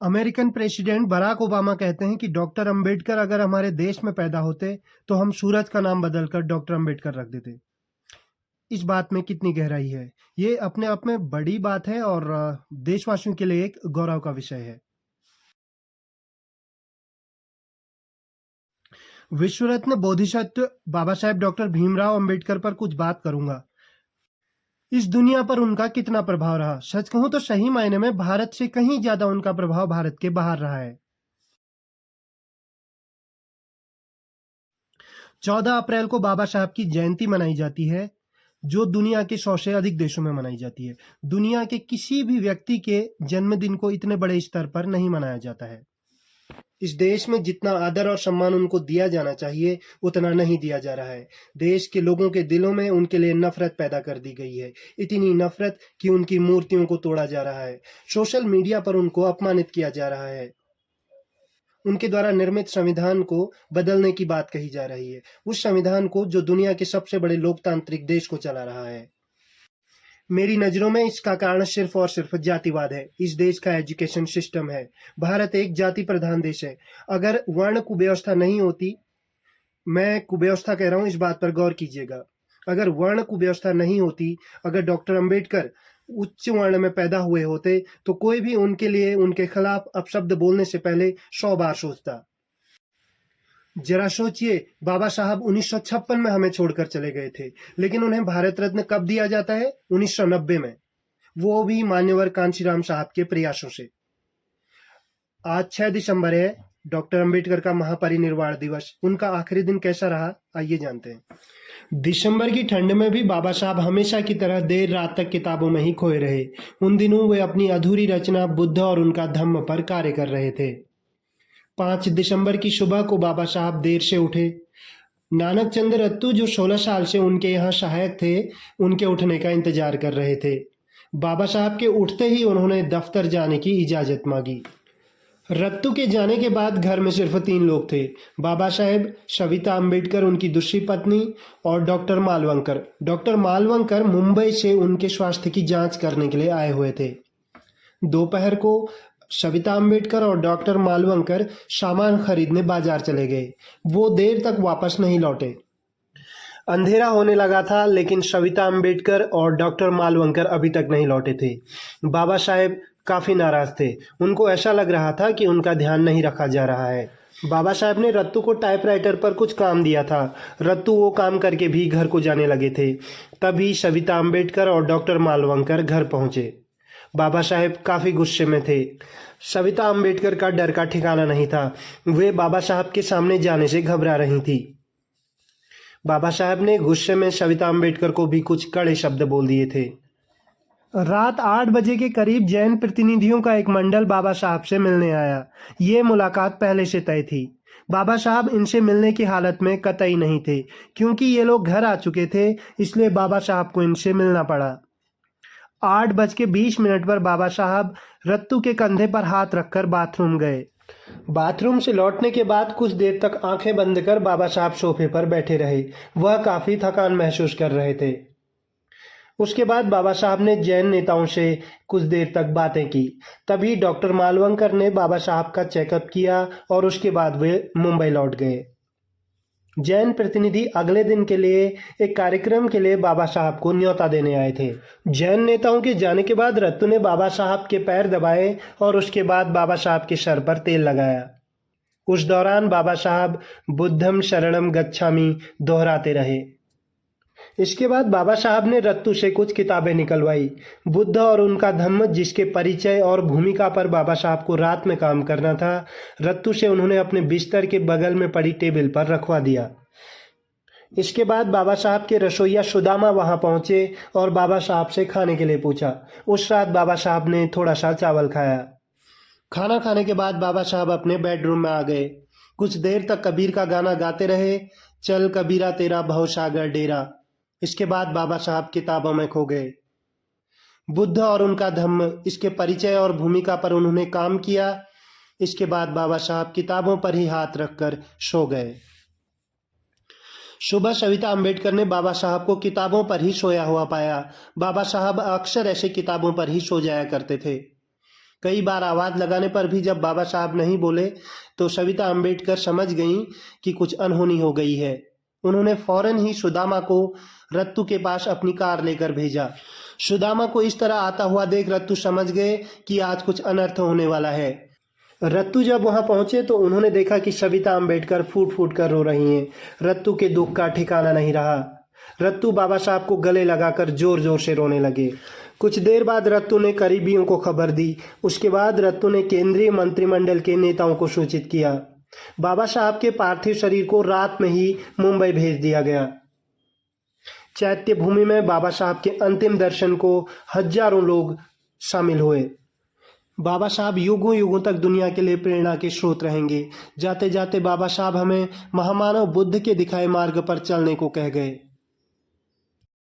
American president Barack Obama कहते हैं कि डॉक्टर अंबेडकर अगर हमारे देश में पैदा होते तो हम सूरज का नाम बदलकर डॉक्टर अंबेडकर रख देते। इस बात में कितनी गहराई है, ये अपने आप में बड़ी बात है और देशवासियों के लिए एक गौरव का विषय है। विश्व रत्न बोधिसत्व बाबा साहेब डॉक्टर भीमराव अंबेडकर पर कुछ बात करूंगा। इस दुनिया पर उनका कितना प्रभाव रहा, सच कहूं तो सही मायने में भारत से कहीं ज्यादा उनका प्रभाव भारत के बाहर रहा है। 14 अप्रैल को बाबा साहब की जयंती मनाई जाती है, जो दुनिया के 100 से अधिक देशों में मनाई जाती है। दुनिया के किसी भी व्यक्ति के जन्मदिन को इतने बड़े स्तर पर नहीं मनाया जाता है। इस देश में जितना आदर और सम्मान उनको दिया जाना चाहिए उतना नहीं दिया जा रहा है। देश के लोगों के दिलों में उनके लिए नफरत पैदा कर दी गई है, इतनी नफरत कि उनकी मूर्तियों को तोड़ा जा रहा है। सोशल मीडिया पर उनको अपमानित किया जा रहा है। उनके द्वारा निर्मित संविधान को बदलने की बात कही जा रही है, उस संविधान को जो दुनिया के सबसे बड़े लोकतांत्रिक देश को चला रहा है। मेरी नज़रों में इसका कारण सिर्फ और सिर्फ जातिवाद है। इस देश का एजुकेशन सिस्टम है। भारत एक जाति प्रधान देश है। अगर वर्ण कुव्यवस्था नहीं होती, मैं कुव्यवस्था कह रहा हूँ, इस बात पर गौर कीजिएगा, अगर वर्ण कुव्यवस्था नहीं होती, अगर डॉक्टर अंबेडकर उच्च वर्ण में पैदा हुए होते तो कोई भी उनके लिए उनके खिलाफ अपशब्द बोलने से पहले 100 बार सोचता। जरा सोचिए, बाबा साहब 1956 में हमें छोड़कर चले गए थे, लेकिन उन्हें भारत रत्न कब दिया जाता है? 1990 में, वो भी मान्यवर कांशीराम साहब के प्रयासों से। आज 6 दिसंबर है, डॉक्टर अंबेडकर का महापरिनिर्वाण दिवस। उनका आखिरी दिन कैसा रहा, आइए जानते हैं। दिसंबर की ठंड में भी बाबा साहब हमेशा की तरह देर रात तक किताबों में ही खोए रहे। उन दिनों वे अपनी अधूरी रचना बुद्ध और उनका धम्म पर कार्य कर रहे थे। 5 दिसंबर की सुबह को बाबा साहब देर से उठे। नानक चंद रत्तू, जो 16 साल से उनके यहाँ सहायक थे, उनके उठने का इंतजार कर रहे थे। बाबा साहब के उठते ही उन्होंने दफ्तर जाने की इजाज़त मांगी। रत्तू के जाने के बाद घर में सिर्फ 3 लोग थे, बाबा साहेब, सविता अम्बेडकर उनकी दूसरी पत्नी और डॉक्टर मालवंकर। डॉक्टर मालवंकर मुंबई से उनके स्वास्थ्य की जांच करने के लिए आए हुए थे। दोपहर को सविता अम्बेडकर और डॉक्टर मालवंकर सामान खरीदने बाजार चले गए। वो देर तक वापस नहीं लौटे। अंधेरा होने लगा था, लेकिन सविता अम्बेडकर और डॉक्टर मालवंकर अभी तक नहीं लौटे थे। बाबा साहेब काफ़ी नाराज थे। उनको ऐसा लग रहा था कि उनका ध्यान नहीं रखा जा रहा है। बाबा साहेब ने रत्तू को टाइपराइटर पर कुछ काम दिया था। रत्तू वो काम करके भी घर को जाने लगे थे। तभी सविता अम्बेडकर और डॉक्टर मालवंकर घर पहुंचे। बाबा साहेब काफ़ी गुस्से में थे। सविता अम्बेडकर का डर का ठिकाना नहीं था। वे बाबा साहब के सामने जाने से घबरा रही थी। बाबा साहब ने गुस्से में सविता अम्बेडकर को भी कुछ कड़े शब्द बोल दिए थे। रात 8 बजे के करीब जैन प्रतिनिधियों का एक मंडल बाबा साहब से मिलने आया। ये मुलाकात पहले से तय थी। बाबा साहब इनसे मिलने की हालत में कतई नहीं थे, क्योंकि ये लोग घर आ चुके थे, इसलिए बाबा साहब को इनसे मिलना पड़ा। 8:20 पर बाबा साहब रत्तू के कंधे पर हाथ रखकर बाथरूम गए। बाथरूम से लौटने के बाद कुछ देर तक आंखें बंद कर बाबा साहब सोफे पर बैठे रहे। वह काफ़ी थकान महसूस कर रहे थे। उसके बाद बाबा साहब ने जैन नेताओं से कुछ देर तक बातें की। तभी डॉक्टर मालवंकर ने बाबा साहब का चेकअप किया और उसके बाद वे मुंबई लौट गए। जैन प्रतिनिधि अगले दिन के लिए एक कार्यक्रम के लिए बाबा साहब को न्योता देने आए थे। जैन नेताओं के जाने के बाद रत्तू ने बाबा साहब के पैर दबाए और उसके बाद बाबा साहब के सर पर तेल लगाया। उस दौरान बाबा साहब बुद्धम शरणम गच्छामि दोहराते रहे। इसके बाद बाबा साहब ने रत्तू से कुछ किताबें निकलवाई। बुद्ध और उनका धम्म, जिसके परिचय और भूमिका पर बाबा साहब को रात में काम करना था, रत्तू से उन्होंने अपने बिस्तर के बगल में पड़ी टेबल पर रखवा दिया। इसके बाद बाबा साहब के रसोइया सुदामा वहां पहुंचे और बाबा साहब से खाने के लिए पूछा। उस रात बाबा साहब ने थोड़ा सा चावल खाया। खाना खाने के बाद बाबा साहब अपने बेडरूम में आ गए। कुछ देर तक कबीर का गाना गाते रहे, चल कबीरा तेरा भवसागर डेरा। इसके बाद बाबा साहब किताबों में खो गए। बुद्ध और उनका धम्म, इसके परिचय और भूमिका पर उन्होंने काम किया। इसके बाद बाबा साहब किताबों पर ही हाथ रखकर सो गए। सुबह सविता अम्बेडकर ने बाबा साहब को किताबों पर ही सोया हुआ पाया। बाबा साहब अक्सर ऐसे किताबों पर ही सो जाया करते थे। कई बार आवाज़ लगाने पर भी जब बाबा साहब नहीं बोले तो सविता अम्बेडकर समझ गईं कि कुछ अनहोनी हो गई है। उन्होंने फौरन ही सुदामा को रत्तू के पास अपनी कार लेकर भेजा। सुदामा को इस तरह आता हुआ देख रत्तू समझ गए कि आज कुछ अनर्थ होने वाला है। रत्तू जब वहां पहुंचे तो उन्होंने देखा कि सविता अम्बेडकर फूट फूट कर रो रही हैं। रत्तू के दुख का ठिकाना नहीं रहा। रत्तू बाबा साहब को गले लगाकर जोर जोर से रोने लगे। कुछ देर बाद रत्तू ने करीबियों को खबर दी। उसके बाद रत्तू ने केंद्रीय मंत्रिमंडल के नेताओं को सूचित किया। बाबा साहब के पार्थिव शरीर को रात में ही मुंबई भेज दिया गया। चैत्य भूमि में बाबा साहब के अंतिम दर्शन को हजारों लोग शामिल हुए। बाबा साहब युगों युगों तक दुनिया के लिए प्रेरणा के स्रोत रहेंगे। जाते जाते बाबा साहब हमें महामानव बुद्ध के दिखाए मार्ग पर चलने को कह गए।